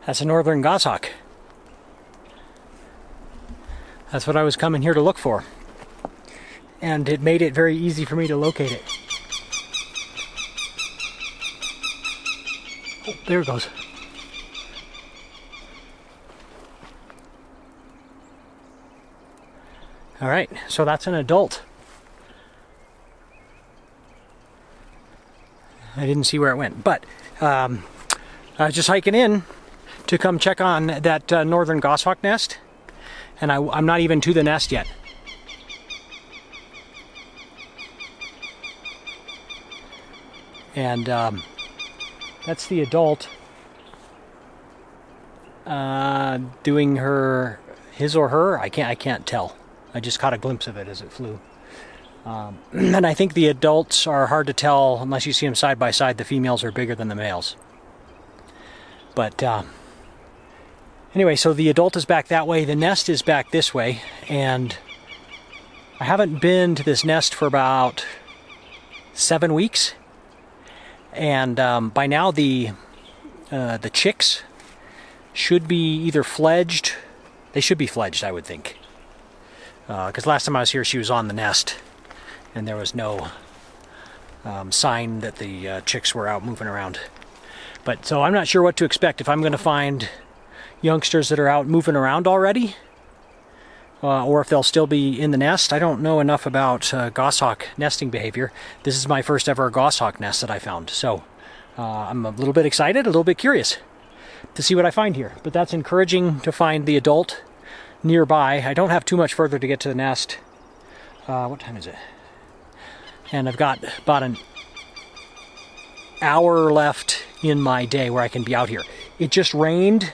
That's a northern goshawk. That's what I was coming here to look for. And it made it very easy for me to locate it. Oh, there it goes. All right, so that's an adult. I didn't see where it went, but I was just hiking in to come check on that northern goshawk nest, and I'm not even to the nest yet. And that's the adult doing his or her. I can't tell. I just caught a glimpse of it as it flew. And I think the adults are hard to tell unless you see them side by side. The females are bigger than the males. But anyway, so the adult is back that way. The nest is back this way. And I haven't been to this nest for about 7 weeks. And by now the chicks should be either fledged. They should be fledged, I would think. Because last time I was here, she was on the nest, and there was no sign that the chicks were out moving around. But so I'm not sure what to expect, if I'm going to find youngsters that are out moving around already, or if they'll still be in the nest. I don't know enough about goshawk nesting behavior. This is my first ever goshawk nest that I found, so I'm a little bit excited, a little bit curious to see what I find here. But that's encouraging to find the adult nearby. I don't have too much further to get to the nest. What time is it? And I've got about an hour left in my day where I can be out here. It just rained,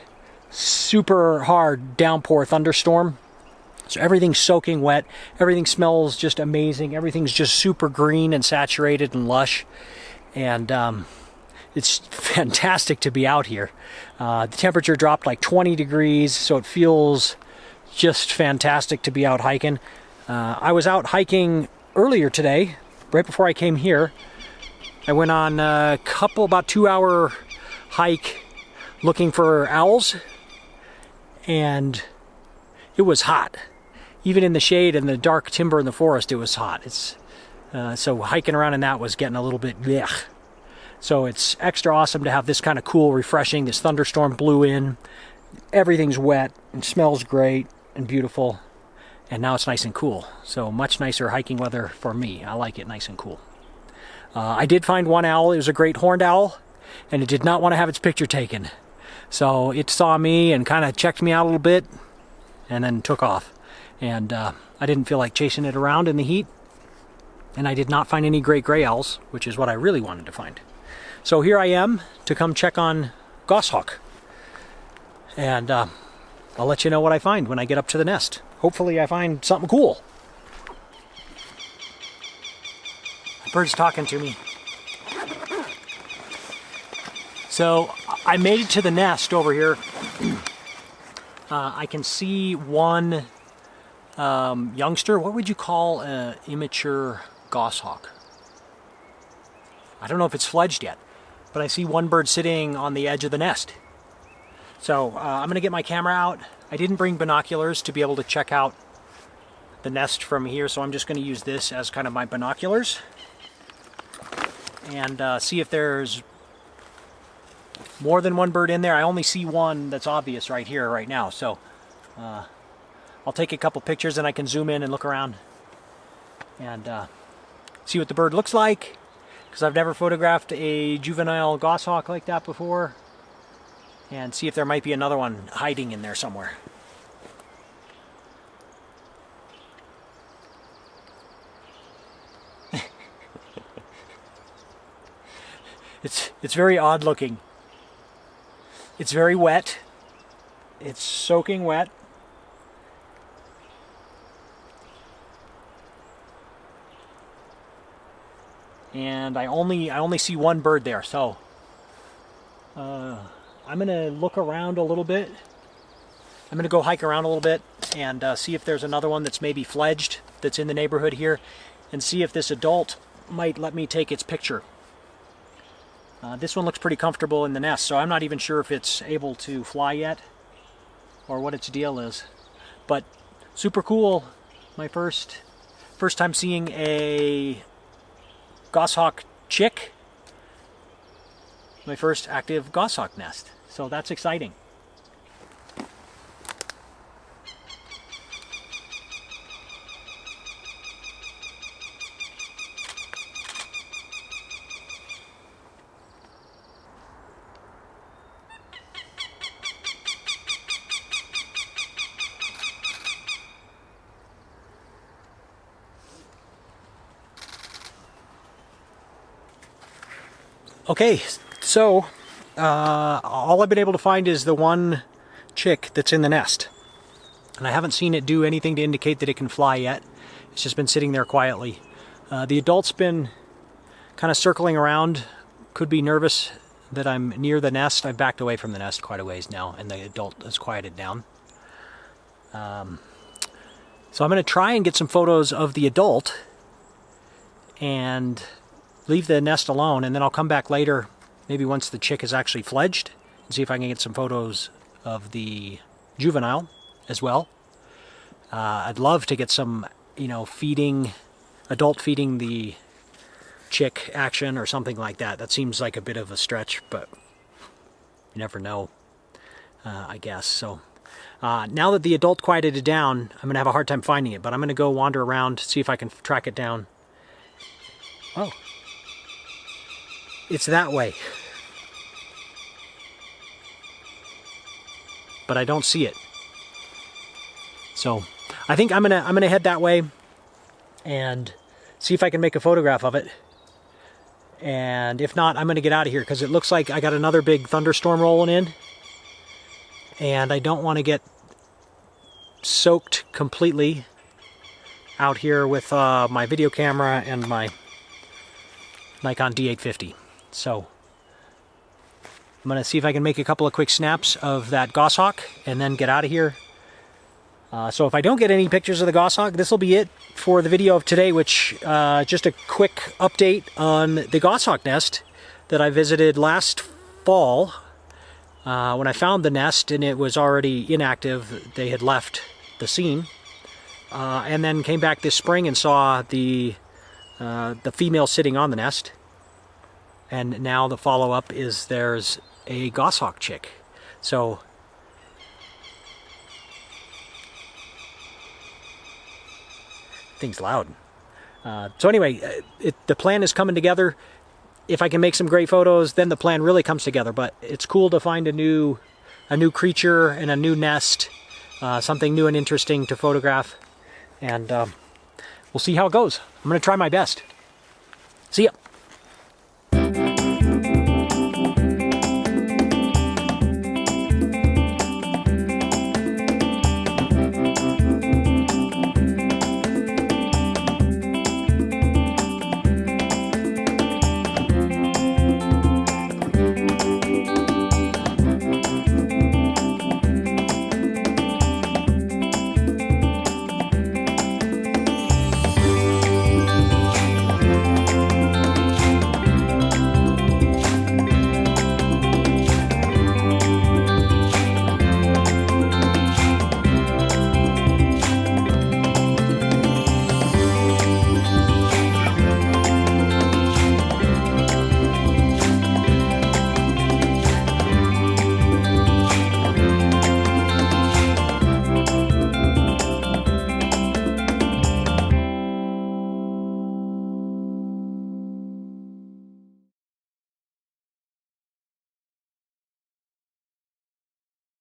super hard downpour thunderstorm. So everything's soaking wet. Everything smells just amazing. Everything's just super green and saturated and lush. And it's fantastic to be out here. The temperature dropped like 20 degrees, so it feels just fantastic to be out hiking. I was out hiking earlier today, right before I came here. I went on a about 2-hour hike looking for owls, and it was hot. Even in the shade and the dark timber in the forest, it was hot. So hiking around in that was getting a little bit blech. So it's extra awesome to have this kind of cool, refreshing. This thunderstorm blew in. Everything's wet and smells great and beautiful. And now it's nice and cool. So much nicer hiking weather for me. I like it nice and cool. I did find one owl. It was a great horned owl, and it did not want to have its picture taken. So it saw me and kind of checked me out a little bit and then took off. And I didn't feel like chasing it around in the heat. And I did not find any great gray owls, which is what I really wanted to find. So here I am to come check on goshawk. And I'll let you know what I find when I get up to the nest. Hopefully I find something cool. The bird's talking to me. So I made it to the nest over here. I can see one youngster. What would you call an immature goshawk? I don't know if it's fledged yet, but I see one bird sitting on the edge of the nest. So I'm going to get my camera out. I didn't bring binoculars to be able to check out the nest from here, so I'm just going to use this as kind of my binoculars and see if there's more than one bird in there. I only see one that's obvious right here, right now. So I'll take a couple pictures and I can zoom in and look around and see what the bird looks like, because I've never photographed a juvenile goshawk like that before, and see if there might be another one hiding in there somewhere. It's very odd looking. It's very wet. It's soaking wet. And I only see one bird there, so I'm gonna look around a little bit. I'm gonna go hike around a little bit and see if there's another one that's maybe fledged that's in the neighborhood here, and see if this adult might let me take its picture. This one looks pretty comfortable in the nest, so I'm not even sure if it's able to fly yet or what its deal is. But super cool. My first time seeing a goshawk chick. My first active goshawk nest. So that's exciting. Okay, so all I've been able to find is the one chick that's in the nest. And I haven't seen it do anything to indicate that it can fly yet. It's just been sitting there quietly. The adult's been kind of circling around. Could be nervous that I'm near the nest. I've backed away from the nest quite a ways now, and the adult has quieted down. So I'm going to try and get some photos of the adult and leave the nest alone, and then I'll come back later, maybe once the chick is actually fledged, and see if I can get some photos of the juvenile as well. I'd love to get some, adult feeding the chick action or something like that. That seems like a bit of a stretch, but you never know, I guess. So now that the adult quieted it down, I'm going to have a hard time finding it, but I'm going to go wander around, see if I can track it down. Oh. It's that way. But I don't see it. So I think I'm gonna head that way and see if I can make a photograph of it. And if not, I'm gonna get out of here because it looks like I got another big thunderstorm rolling in. And I don't want to get soaked completely out here with my video camera and my Nikon D850. So I'm going to see if I can make a couple of quick snaps of that goshawk and then get out of here. So if I don't get any pictures of the goshawk, this will be it for the video of today, which just a quick update on the goshawk nest that I visited last fall when I found the nest and it was already inactive. They had left the scene, and then came back this spring and saw the female sitting on the nest. And now the follow-up is there's a goshawk chick. So thing's loud. So anyway, the plan is coming together. If I can make some great photos, then the plan really comes together. But it's cool to find a new creature and a new nest, something new and interesting to photograph. And we'll see how it goes. I'm going to try my best. See ya.